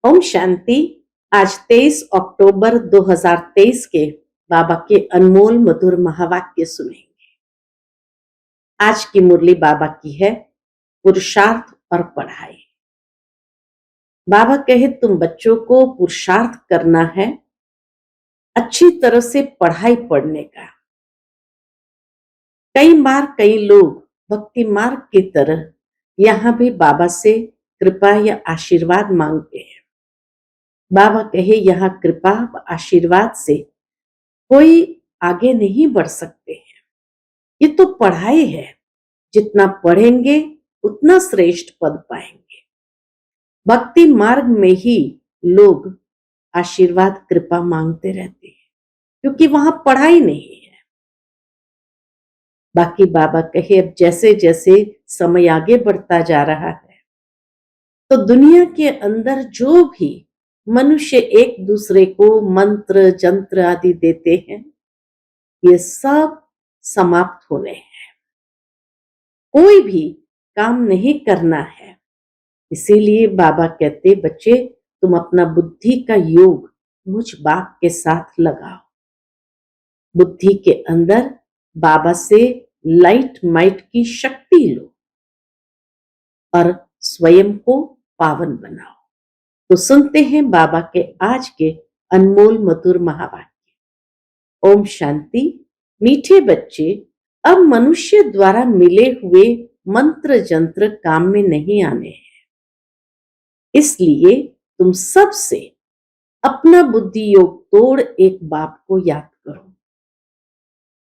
ओम शांति। आज 23 अक्टूबर 2023 के बाबा के अनमोल मधुर महावाक्य सुनेंगे। आज की मुरली बाबा की है पुरुषार्थ और पढ़ाई। बाबा कहे तुम बच्चों को पुरुषार्थ करना है, अच्छी तरह से पढ़ाई पढ़ने का। कई बार कई लोग भक्ति मार्ग की तरह यहाँ भी बाबा से कृपा या आशीर्वाद मांगते हैं। बाबा कहे यहाँ कृपा व आशीर्वाद से कोई आगे नहीं बढ़ सकते हैं। ये तो पढ़ाई है, जितना पढ़ेंगे उतना श्रेष्ठ पद पाएंगे। भक्ति मार्ग में ही लोग आशीर्वाद कृपा मांगते रहते हैं, क्योंकि वहां पढ़ाई नहीं है। बाकी बाबा कहे अब जैसे जैसे समय आगे बढ़ता जा रहा है, तो दुनिया के अंदर जो भी मनुष्य एक दूसरे को मंत्र जंत्र आदि देते हैं, ये सब समाप्त होने हैं। कोई भी काम नहीं करना है। इसीलिए बाबा कहते बच्चे तुम अपना बुद्धि का योग मुझ बाप के साथ लगाओ। बुद्धि के अंदर बाबा से लाइट माइट की शक्ति लो और स्वयं को पावन बनाओ। तो सुनते हैं बाबा के आज के अनमोल मधुर महावाक्य। ओम शांति। मीठे बच्चे, अब मनुष्य द्वारा मिले हुए मंत्र जंत्र काम में नहीं आने हैं। इसलिए तुम सबसे अपना बुद्धि योग तोड़ एक बाप को याद करो।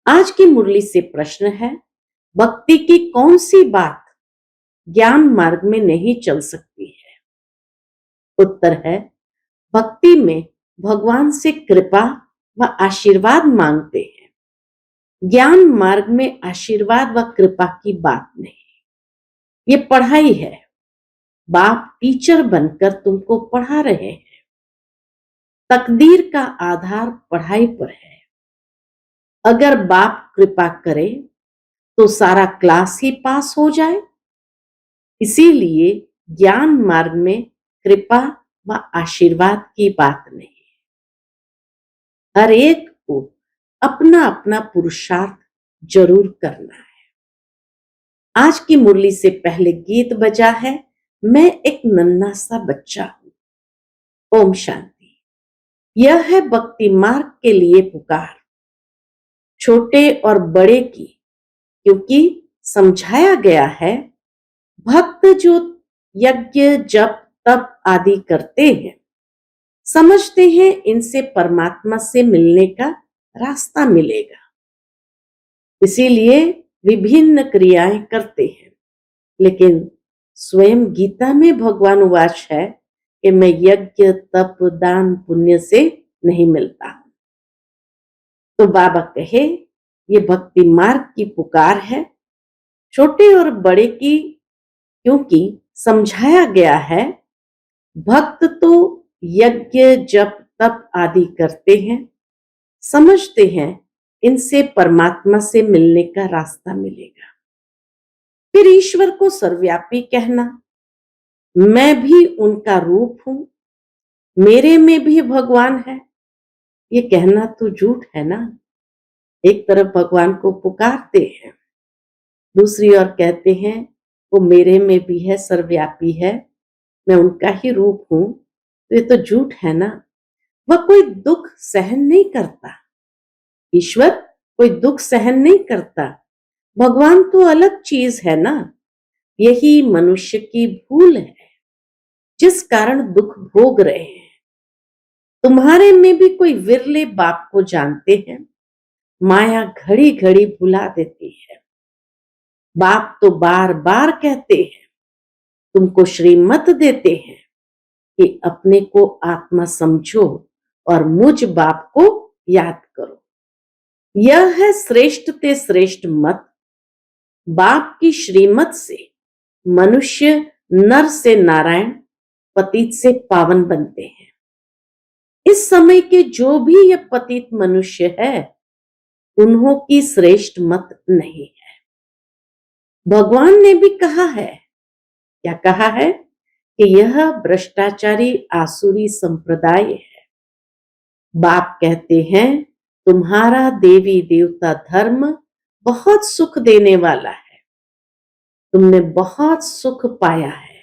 आज की मुरली से प्रश्न है, भक्ति की कौन सी बात ज्ञान मार्ग में नहीं चल सकती है? उत्तर है, भक्ति में भगवान से कृपा व आशीर्वाद मांगते हैं। ज्ञान मार्ग में आशीर्वाद व कृपा की बात नहीं। ये पढ़ाई है। बाप टीचर बनकर तुमको पढ़ा रहे हैं। तकदीर का आधार पढ़ाई पर है। अगर बाप कृपा करे तो सारा क्लास ही पास हो जाए। इसीलिए ज्ञान मार्ग में कृपा व आशीर्वाद की बात नहीं। हर एक को अपना अपना पुरुषार्थ जरूर करना है। आज की मुरली से पहले गीत बजा है, मैं एक नन्हा सा बच्चा हूं। ओम शांति। यह है भक्ति मार्ग के लिए पुकार, छोटे और बड़े की, क्योंकि समझाया गया है भक्त जो यज्ञ जप तप आदि करते हैं, समझते हैं इनसे परमात्मा से मिलने का रास्ता मिलेगा। इसीलिए विभिन्न क्रियाएं करते हैं। लेकिन स्वयं गीता में भगवान उवाच है कि मैं यज्ञ तप दान पुण्य से नहीं मिलता। तो बाबा कहे ये भक्ति मार्ग की पुकार है, छोटे और बड़े की, क्योंकि समझाया गया है भक्त तो यज्ञ जप तप आदि करते हैं, समझते हैं इनसे परमात्मा से मिलने का रास्ता मिलेगा। फिर ईश्वर को सर्वव्यापी कहना, मैं भी उनका रूप हूं, मेरे में भी भगवान है, ये कहना तो झूठ है ना। एक तरफ भगवान को पुकारते हैं, दूसरी ओर कहते हैं वो मेरे में भी है, सर्वव्यापी है, मैं उनका ही रूप हूं, तो ये तो झूठ है ना। वह कोई दुख सहन नहीं करता। ईश्वर कोई दुख सहन नहीं करता। भगवान तो अलग चीज है ना। यही मनुष्य की भूल है, जिस कारण दुख भोग रहे हैं। तुम्हारे में भी कोई विरले बाप को जानते हैं, माया घड़ी घड़ी भुला देती है। बाप तो बार बार कहते हैं, तुमको श्रीमत देते हैं कि अपने को आत्मा समझो और मुझ बाप को याद करो। यह है श्रेष्ठ ते श्रेष्ठ मत। बाप की श्रीमत से मनुष्य नर से नारायण, पतित से पावन बनते हैं। इस समय के जो भी ये पतित मनुष्य है, उन्हों की श्रेष्ठ मत नहीं है। भगवान ने भी कहा है, क्या कहा है कि यह भ्रष्टाचारी आसुरी संप्रदाय है। बाप कहते हैं तुम्हारा देवी देवता धर्म बहुत सुख देने वाला है, तुमने बहुत सुख पाया है,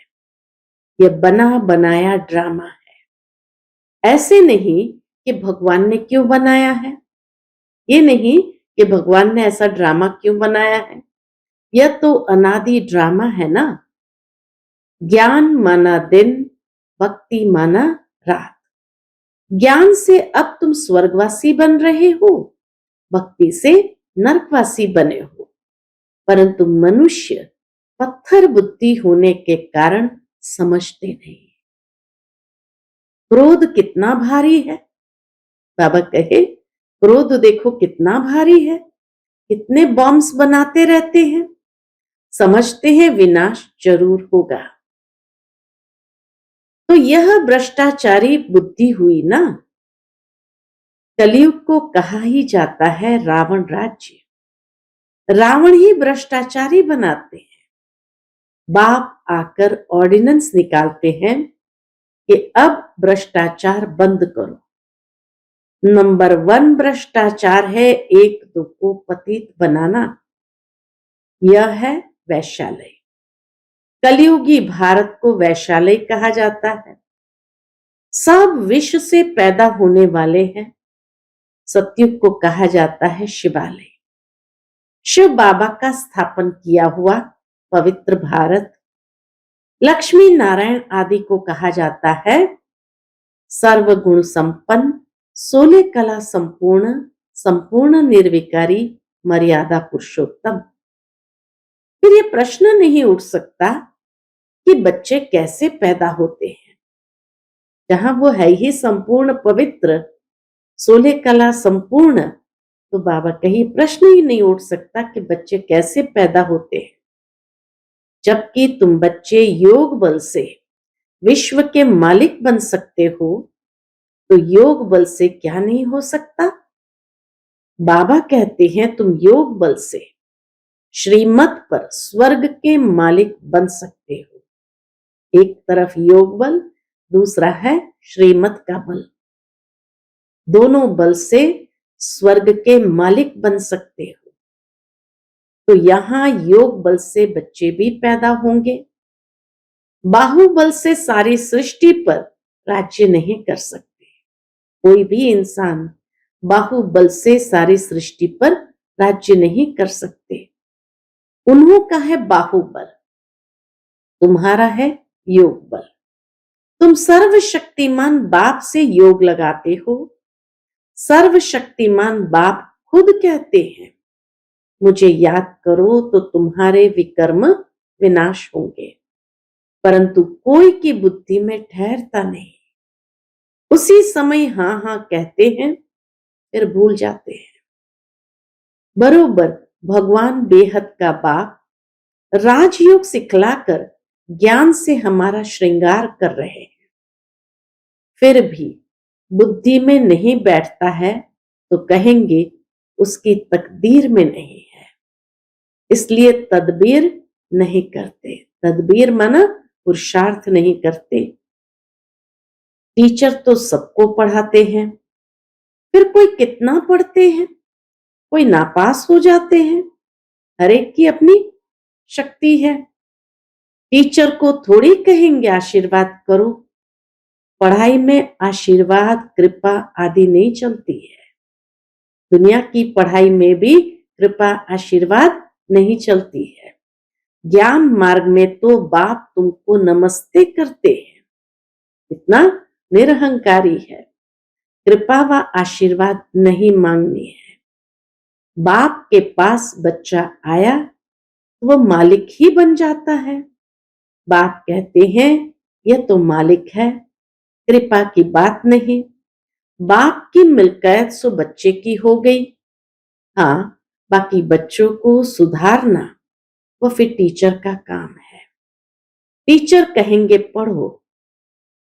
यह बना बनाया ड्रामा है। ऐसे नहीं कि भगवान ने क्यों बनाया है, ये नहीं कि भगवान ने ऐसा ड्रामा क्यों बनाया है, यह तो अनादि ड्रामा है ना। ज्ञान माना दिन, भक्ति माना रात। ज्ञान से अब तुम स्वर्गवासी बन रहे हो, भक्ति से नरकवासी बने हो। परंतु मनुष्य पत्थर बुद्धि होने के कारण समझते नहीं। क्रोध कितना भारी है, बाबा कहे क्रोध देखो कितना भारी है, कितने बॉम्ब्स बनाते रहते हैं, समझते हैं विनाश जरूर होगा। तो यह भ्रष्टाचारी बुद्धि हुई ना। कलयुग को कहा ही जाता है रावण राज्य। रावण ही भ्रष्टाचारी बनाते हैं। बाप आकर ऑर्डिनेंस निकालते हैं कि अब भ्रष्टाचार बंद करो। नंबर 1 भ्रष्टाचार है एक दो को पतित बनाना, यह है वैश्यालय। कलयुगी भारत को वैश्यालय कहा जाता है। सब विश्व से पैदा होने वाले हैं। सतयुग को कहा जाता है शिवालय। शिव बाबा का स्थापन किया हुआ पवित्र भारत। लक्ष्मी नारायण आदि को कहा जाता है सर्वगुण संपन्न, 16 कला संपूर्ण, संपूर्ण निर्विकारी, मर्यादा पुरुषोत्तम। फिर ये प्रश्न नहीं उठ सकता कि बच्चे कैसे पैदा होते हैं, जहां वो है ही संपूर्ण पवित्र, 16 कला संपूर्ण। तो बाबा कहीं प्रश्न ही नहीं उठ सकता कि बच्चे कैसे पैदा होते हैं, जबकि तुम बच्चे योग बल से विश्व के मालिक बन सकते हो। तो योग बल से क्या नहीं हो सकता। बाबा कहते हैं तुम योग बल से श्रीमत पर स्वर्ग के मालिक बन सकते हो। एक तरफ योग बल, दूसरा है श्रीमत का बल। दोनों बल से स्वर्ग के मालिक बन सकते हो। तो यहां योग बल से बच्चे भी पैदा होंगे। बाहुबल से सारी सृष्टि पर राज्य नहीं कर सकते। कोई भी इंसान बाहुबल से सारी सृष्टि पर राज्य नहीं कर सकते। उन्हों का है बाहुबल, तुम्हारा है योग बल। तुम सर्वशक्तिमान बाप से योग लगाते हो। सर्वशक्तिमान बाप खुद कहते हैं मुझे याद करो तो तुम्हारे विकर्म विनाश होंगे। परंतु कोई की बुद्धि में ठहरता नहीं। उसी समय हाँ हाँ कहते हैं, फिर भूल जाते हैं। बरोबर भगवान बेहद का बाप राजयोग सिखलाकर ज्ञान से हमारा श्रृंगार कर रहे हैं। फिर भी बुद्धि में नहीं बैठता है तो कहेंगे उसकी तकदीर में नहीं है, इसलिए तदबीर नहीं करते। तदबीर माना पुरुषार्थ नहीं करते। टीचर तो सबको पढ़ाते हैं, फिर कोई कितना पढ़ते हैं, कोई नापास हो जाते हैं। हर एक की अपनी शक्ति है। टीचर को थोड़ी कहेंगे आशीर्वाद करो। पढ़ाई में आशीर्वाद कृपा आदि नहीं चलती है। दुनिया की पढ़ाई में भी कृपा आशीर्वाद नहीं चलती है। ज्ञान मार्ग में तो बाप तुमको नमस्ते करते हैं, इतना निरहंकारी है। कृपा व आशीर्वाद नहीं मांगनी है। बाप के पास बच्चा आया तो वो मालिक ही बन जाता है। बाप कहते हैं यह तो मालिक है, कृपा की बात नहीं। बाप की मिल्कियत सो बच्चे की हो गई। हाँ, बाकी बच्चों को सुधारना वो फिर टीचर का काम है। टीचर कहेंगे पढ़ो,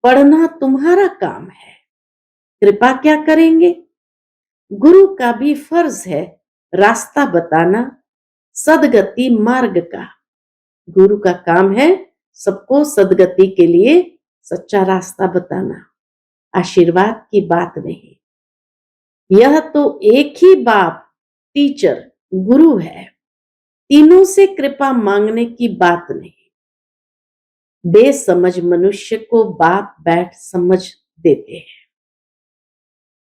पढ़ना तुम्हारा काम है। कृपा क्या करेंगे। गुरु का भी फर्ज है रास्ता बताना, सदगति मार्ग का। गुरु का काम है सबको सदगति के लिए सच्चा रास्ता बताना, आशीर्वाद की बात नहीं। यह तो एक ही बाप, टीचर, गुरु है। तीनों से कृपा मांगने की बात नहीं। बेसमझ मनुष्य को बाप बैठ समझ देते हैं।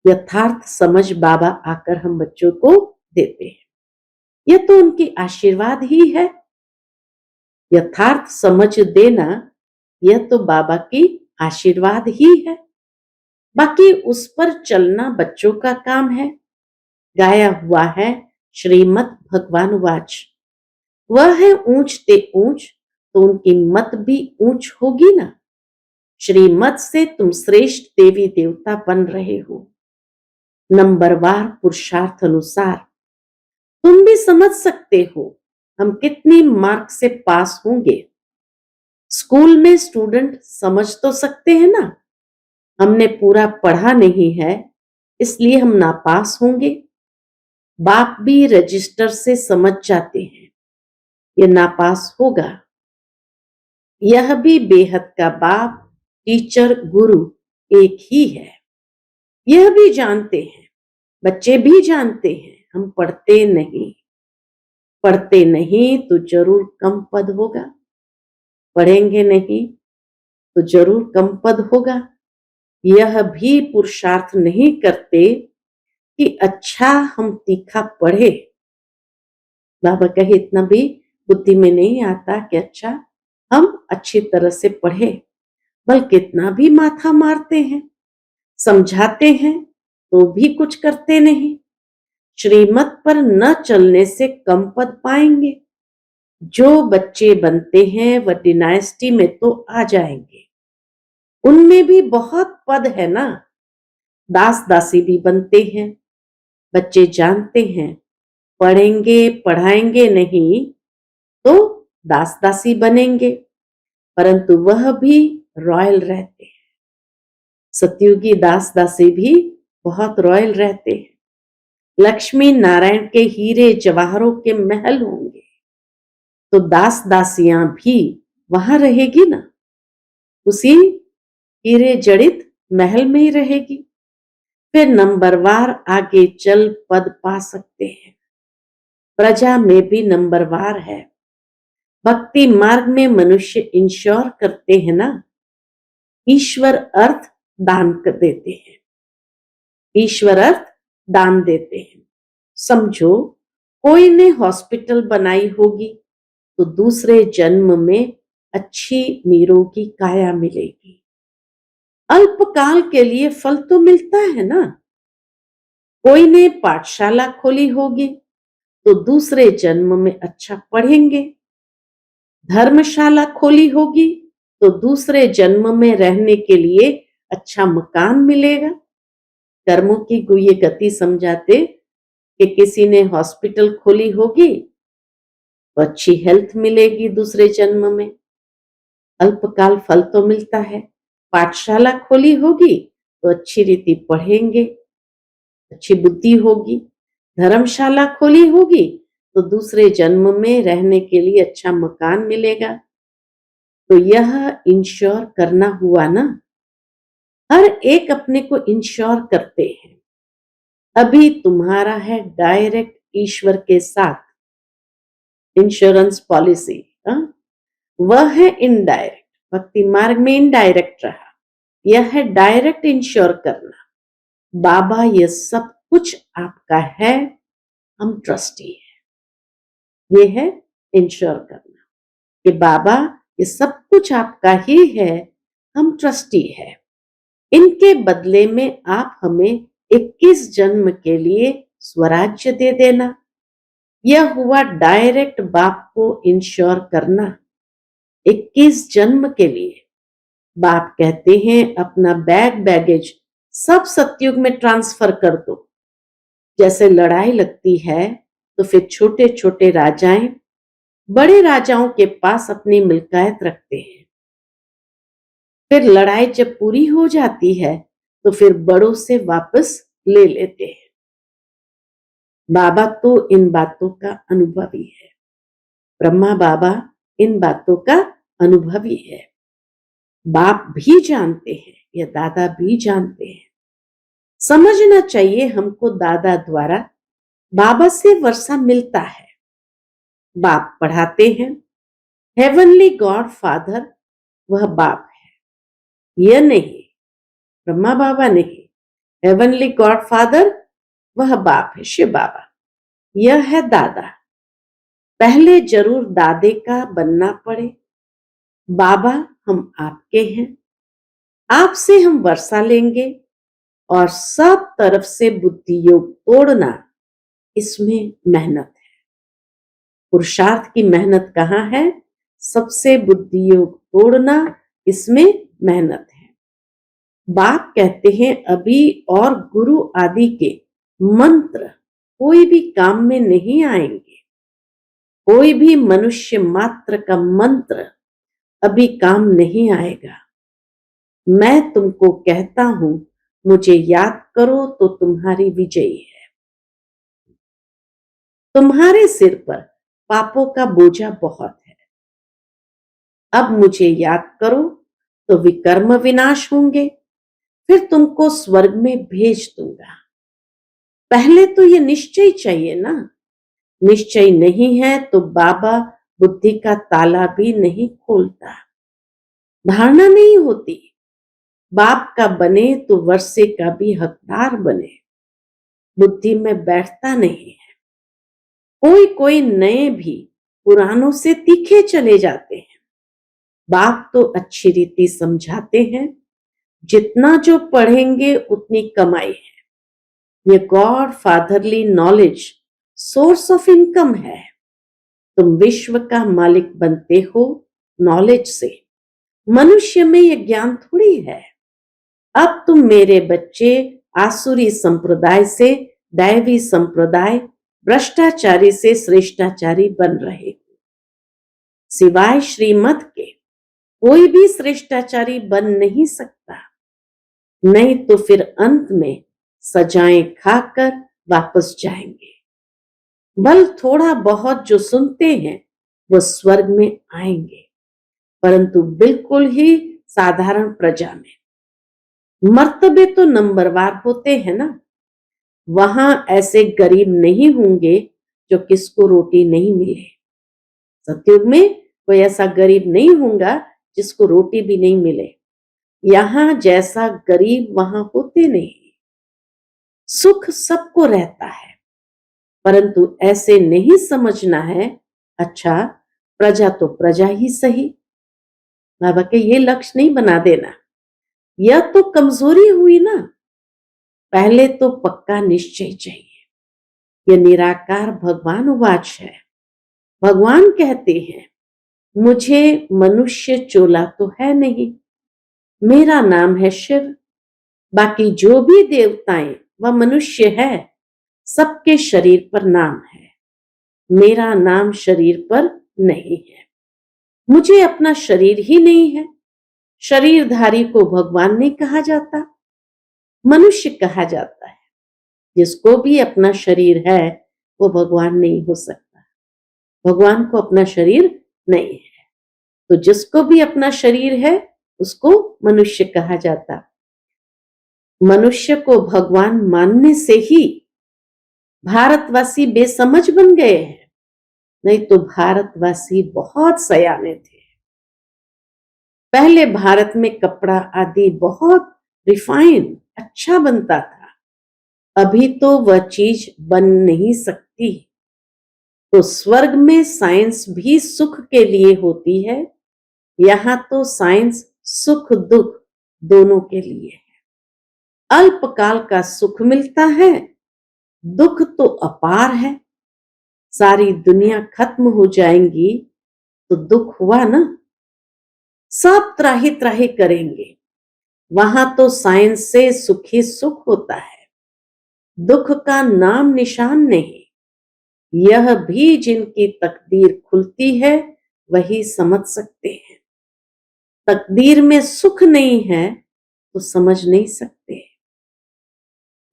यथार्थ समझ बाबा आकर हम बच्चों को देते हैं। यह तो उनकी आशीर्वाद ही है। यथार्थ समझ देना यह तो बाबा की आशीर्वाद ही है। बाकी उस पर चलना बच्चों का काम है। गाया हुआ है श्रीमद् भगवान वाच। वह है ऊंच ते ऊंच, तो उनकी मत भी ऊंच होगी ना। श्रीमत से तुम श्रेष्ठ देवी देवता बन रहे हो, नंबरवार पुरुषार्थ अनुसार। तुम भी समझ सकते हो हम कितनी मार्क से पास होंगे। स्कूल में स्टूडेंट समझ तो सकते हैं ना, हमने पूरा पढ़ा नहीं है इसलिए हम नापास होंगे। बाप भी रजिस्टर से समझ जाते हैं ये नापास होगा। यह भी बेहद का बाप, टीचर, गुरु एक ही है। यह भी जानते हैं, बच्चे भी जानते हैं, हम पढ़ते नहीं तो जरूर कम पद होगा। पढ़ेंगे नहीं तो जरूर कम पद होगा। यह भी पुरुषार्थ नहीं करते कि अच्छा हम तीखा पढ़े। बाबा कहे इतना भी बुद्धि में नहीं आता कि अच्छा हम अच्छी तरह से पढ़े, बल्कि इतना भी माथा मारते हैं, समझाते हैं तो भी कुछ करते नहीं। श्रीमत पर न चलने से कम पद पाएंगे। जो बच्चे बनते हैं वह डिनाइस्टी में तो आ जाएंगे, उनमें भी बहुत पद है ना। दास दासी भी बनते हैं। बच्चे जानते हैं पढ़ेंगे पढ़ाएंगे नहीं तो दास दासी बनेंगे, परंतु वह भी रॉयल रहते हैं। सतयुगी दास दासी भी बहुत रॉयल रहते हैं। लक्ष्मी नारायण के हीरे जवाहरों के महल होंगे तो दास दासियां भी वहां रहेगी ना, उसी हीरे जड़ित महल में ही रहेगी। फिर नंबरवार आगे चल पद पा सकते हैं। प्रजा में भी नंबरवार है। भक्ति मार्ग में मनुष्य इंश्योर करते हैं ना, ईश्वर अर्थ दान कर देते हैं। ईश्वर अर्थ दान देते हैं। समझो कोई ने हॉस्पिटल बनाई होगी तो दूसरे जन्म में अच्छी निरोगी काया मिलेगी। अल्पकाल के लिए फल तो मिलता है ना। कोई ने पाठशाला खोली होगी तो दूसरे जन्म में अच्छा पढ़ेंगे। धर्मशाला खोली होगी तो दूसरे जन्म में रहने के लिए अच्छा मकान मिलेगा। कर्मों की ये गति समझाते कि किसी ने हॉस्पिटल खोली होगी तो अच्छी हेल्थ मिलेगी दूसरे जन्म में, अल्पकाल फल तो मिलता है। पाठशाला खोली होगी तो अच्छी रीति पढ़ेंगे, अच्छी बुद्धि होगी। धर्मशाला खोली होगी तो दूसरे जन्म में रहने के लिए अच्छा मकान मिलेगा। तो यह इंश्योर करना हुआ ना, हर एक अपने को इंश्योर करते हैं। अभी तुम्हारा है डायरेक्ट ईश्वर के साथ इंश्योरेंस पॉलिसी, वह है इनडायरेक्ट। भक्ति मार्ग में इनडायरेक्ट रहा, यह है डायरेक्ट इंश्योर करना। बाबा ये सब कुछ आपका है, हम ट्रस्टी है। ये है इंश्योर करना कि बाबा ये सब कुछ आपका ही है, हम ट्रस्टी है। इनके बदले में आप हमें 21 जन्म के लिए स्वराज्य दे देना। यह हुआ डायरेक्ट बाप को इंश्योर करना 21 जन्म के लिए। बाप कहते हैं अपना बैगेज सब सतयुग में ट्रांसफर कर दो। जैसे लड़ाई लगती है तो फिर छोटे छोटे राजाएं बड़े राजाओं के पास अपनी मिल्कियत रखते हैं। फिर लड़ाई जब पूरी हो जाती है तो फिर बड़ों से वापस ले लेते हैं। बाबा तो इन बातों का अनुभवी है। ब्रह्मा बाबा इन बातों का अनुभवी है। बाप भी जानते हैं, या दादा भी जानते हैं। समझना चाहिए हमको दादा द्वारा बाबा से वर्षा मिलता है। बाप पढ़ाते हैं। हेवनली गॉड फादर वह बाप है, यह नहीं ब्रह्मा बाबा नहीं। हेवनली गॉड फादर वह बाप है, शिव बाबा। यह है दादा। पहले जरूर दादे का बनना पड़े। बाबा हम आपके हैं, आपसे हम वर्षा लेंगे और सब तरफ से बुद्धि योग तोड़ना, इसमें मेहनत है। पुरुषार्थ की मेहनत कहाँ है? सबसे बुद्धि योग तोड़ना, इसमें मेहनत है। बाप कहते हैं अभी और गुरु आदि के मंत्र कोई भी काम में नहीं आएंगे। कोई भी मनुष्य मात्र का मंत्र अभी काम नहीं आएगा। मैं तुमको कहता हूं, मुझे याद करो तो तुम्हारी विजयी है। तुम्हारे सिर पर पापों का बोझा बहुत है। अब मुझे याद करो तो विकर्म विनाश होंगे, फिर तुमको स्वर्ग में भेज दूंगा। पहले तो ये निश्चय चाहिए ना। निश्चय नहीं है तो बाबा बुद्धि का ताला भी नहीं खोलता। धारणा नहीं होती। बाप का बने तो वर्षे का भी हकदार बने, बुद्धि में बैठता नहीं है। कोई कोई नए भी पुरानों से तीखे चले जाते हैं। बाप तो अच्छी रीति समझाते हैं, जितना जो पढ़ेंगे उतनी कमाई है। ये God fatherly knowledge source of income है। तुम विश्व का मालिक बनते हो नॉलेज से। मनुष्य में ये ज्ञान थोड़ी है। अब तुम मेरे बच्चे आसुरी संप्रदाय से दैवी संप्रदाय, भ्रष्टाचारी से श्रेष्ठाचारी बन रहे हो। सिवाय श्रीमत के कोई भी श्रेष्ठाचारी बन नहीं सकता। नहीं तो फिर अंत में सजाएं खाकर वापस जाएंगे। बल थोड़ा बहुत जो सुनते हैं वो स्वर्ग में आएंगे, परंतु बिल्कुल ही साधारण प्रजा में। मर्तबे तो नंबरवार होते हैं ना। वहां ऐसे गरीब नहीं होंगे जो किसको रोटी नहीं मिले। सतयुग में कोई ऐसा गरीब नहीं होगा जिसको रोटी भी नहीं मिले। यहां जैसा गरीब वहां होते नहीं। सुख सबको रहता है, परंतु ऐसे नहीं समझना है अच्छा प्रजा तो प्रजा ही सही। बाबा के ये लक्ष्य नहीं बना देना, यह तो कमजोरी हुई ना। पहले तो पक्का निश्चय चाहिए। यह निराकार भगवान उवाच है। भगवान कहते हैं मुझे मनुष्य चोला तो है नहीं, मेरा नाम है शिव। बाकी जो भी देवताएं व मनुष्य है, सबके शरीर पर नाम है। मेरा नाम शरीर पर नहीं है। मुझे अपना शरीर ही नहीं है। शरीरधारी को भगवान नहीं कहा जाता, मनुष्य कहा जाता है। जिसको भी अपना शरीर है वो भगवान नहीं हो सकता। भगवान को अपना शरीर नहीं है, तो जिसको भी अपना शरीर है उसको मनुष्य कहा जाता। मनुष्य को भगवान मानने से ही भारतवासी बेसमझ बन गए हैं, नहीं तो भारतवासी बहुत सयाने थे। पहले भारत में कपड़ा आदि बहुत रिफाइन अच्छा बनता था। अभी तो वह चीज बन नहीं सकती। तो स्वर्ग में साइंस भी सुख के लिए होती है, यहां तो साइंस सुख दुख दोनों के लिए है। अल्पकाल का सुख मिलता है, दुख तो अपार है। सारी दुनिया खत्म हो जाएंगी तो दुख हुआ ना। सब त्राही त्राही करेंगे, वहां तो साइंस से सुख ही सुख होता है, दुख का नाम निशान नहीं। यह भी जिनकी तकदीर खुलती है वही समझ सकते हैं। तकदीर में सुख नहीं है तो समझ नहीं सकते।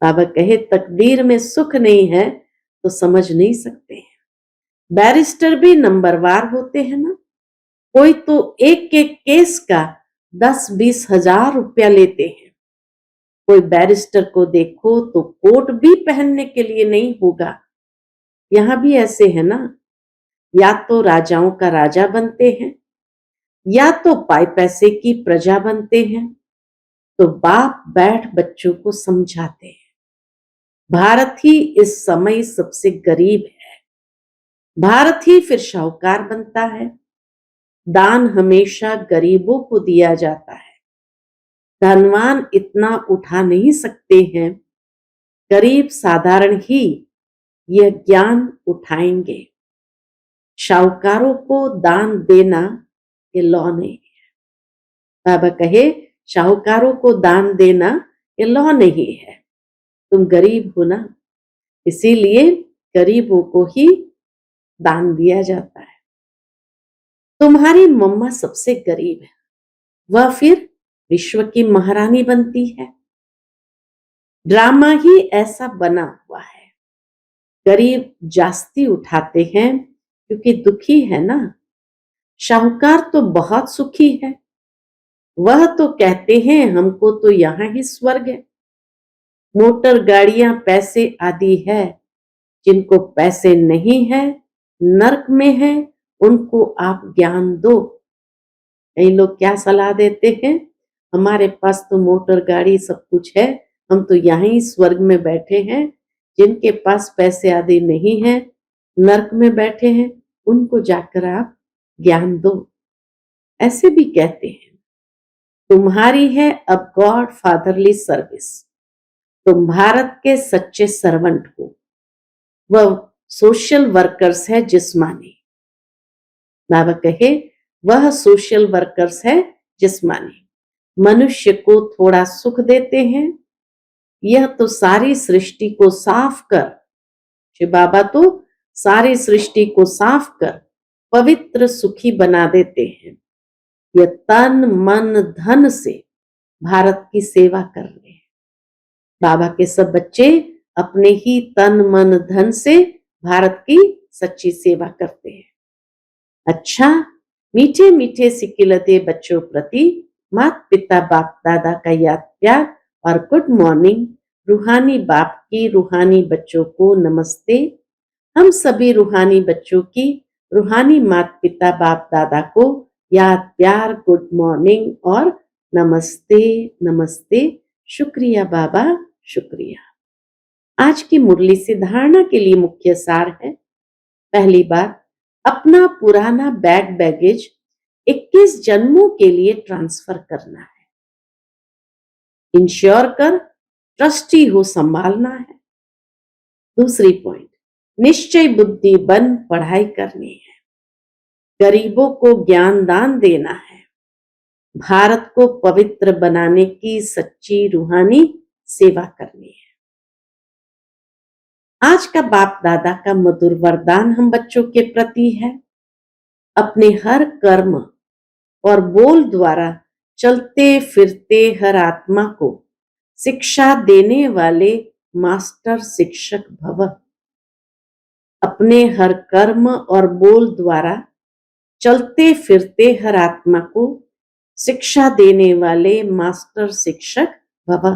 बाबा कहे तकदीर में सुख नहीं है तो समझ नहीं सकते हैं। बैरिस्टर भी नंबरवार होते हैं ना। कोई तो एक एक केस का 10-20 हजार रुपया लेते हैं। कोई बैरिस्टर को देखो तो कोट भी पहनने के लिए नहीं होगा। यहाँ भी ऐसे है ना, या तो राजाओं का राजा बनते हैं या तो पाई पैसे की प्रजा बनते हैं। तो बाप बैठ बच्चों को समझाते हैं। भारत ही इस समय सबसे गरीब है। भारत ही फिर शाहूकार बनता है। दान हमेशा गरीबों को दिया जाता है। धनवान इतना उठा नहीं सकते हैं, गरीब साधारण ही यह ज्ञान उठाएंगे। शाहूकारों को दान देना ये लॉ नहीं है। बाबा कहे शाहूकारों को दान देना ये लॉ नहीं है। तुम गरीब हो ना, इसीलिए गरीबों को ही दान दिया जाता है। तुम्हारी मम्मा सबसे गरीब है, वह फिर विश्व की महारानी बनती है। ड्रामा ही ऐसा बना हुआ है। गरीब जास्ती उठाते हैं क्योंकि दुखी है ना। शाहूकार तो बहुत सुखी है। वह तो कहते हैं हमको तो यहाँ ही स्वर्ग है। मोटर गाड़ियां पैसे आदि है। जिनको पैसे नहीं है, नर्क में है, उनको आप ज्ञान दो। कई लोग क्या सलाह देते हैं, हमारे पास तो मोटर गाड़ी सब कुछ है, हम तो यहीं स्वर्ग में बैठे हैं। जिनके पास पैसे आदि नहीं है, नर्क में बैठे हैं, उनको जाकर आप ज्ञान दो। ऐसे भी कहते हैं। तुम्हारी है अब गॉड फादरली सर्विस। तुम भारत के सच्चे सर्वेंट हो। वह सोशल वर्कर्स है जिस्मानी। बाबा कहे वह सोशल वर्कर्स है जिस्मानी। मनुष्य को थोड़ा सुख देते हैं। यह तो सारी सृष्टि को साफ कर, श्री बाबा तो सारी सृष्टि को साफ कर पवित्र सुखी बना देते हैं। यह तन मन धन से भारत की सेवा कर रहे हैं। बाबा के सब बच्चे अपने ही तन मन धन से भारत की सच्ची सेवा करते हैं। अच्छा, मीठे मीठे सिकिलते बच्चों प्रति माता पिता बाप दादा का याद प्यार और गुड मॉर्निंग। रूहानी बाप की रूहानी बच्चों को नमस्ते। हम सभी रूहानी बच्चों की रूहानी माता पिता बाप दादा को याद प्यार गुड मॉर्निंग और नमस्ते नमस्ते। शुक्रिया बाबा, शुक्रिया। आज की मुरली से धारणा के लिए मुख्य सार है। पहली बात, अपना पुराना बैगेज 21 जन्मों के लिए ट्रांसफर करना है। इंश्योर कर ट्रस्टी हो संभालना है। दूसरी पॉइंट, निश्चय बुद्धि बन पढ़ाई करनी है। गरीबों को ज्ञान दान देना है। भारत को पवित्र बनाने की सच्ची रूहानी सेवा करनी है। आज का बाप दादा का मधुर वरदान हम बच्चों के प्रति है। अपने हर कर्म और बोल द्वारा चलते फिरते हर आत्मा को शिक्षा देने वाले मास्टर शिक्षक भव। अपने हर कर्म और बोल द्वारा चलते फिरते हर आत्मा को शिक्षा देने वाले मास्टर शिक्षक भव।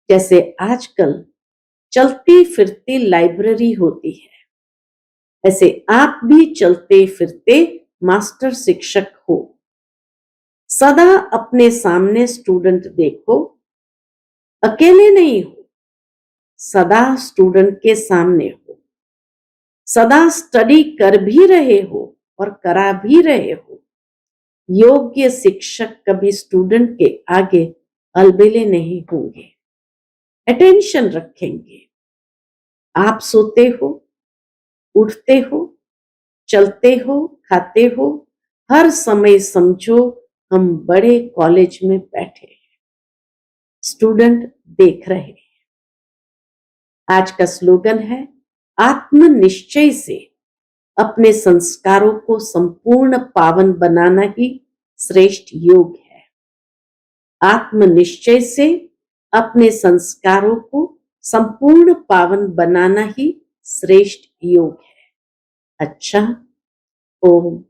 जैसे आजकल चलती फिरती लाइब्रेरी होती है, ऐसे आप भी चलते फिरते मास्टर शिक्षक हो। सदा अपने सामने स्टूडेंट देखो, अकेले नहीं हो, सदा स्टूडेंट के सामने हो। सदा स्टडी कर भी रहे हो और करा भी रहे हो। योग्य शिक्षक कभी स्टूडेंट के आगे अलबेले नहीं होंगे, अटेंशन रखेंगे। आप सोते हो, उठते हो, चलते हो, खाते हो, हर समय समझो हम बड़े कॉलेज में बैठे हैं, स्टूडेंट देख रहे हैं। आज का स्लोगन है, आत्मनिश्चय से अपने संस्कारों को संपूर्ण पावन बनाना ही श्रेष्ठ योग है। आत्मनिश्चय से अपने संस्कारों को संपूर्ण पावन बनाना ही श्रेष्ठ योग है। अच्छा, ओम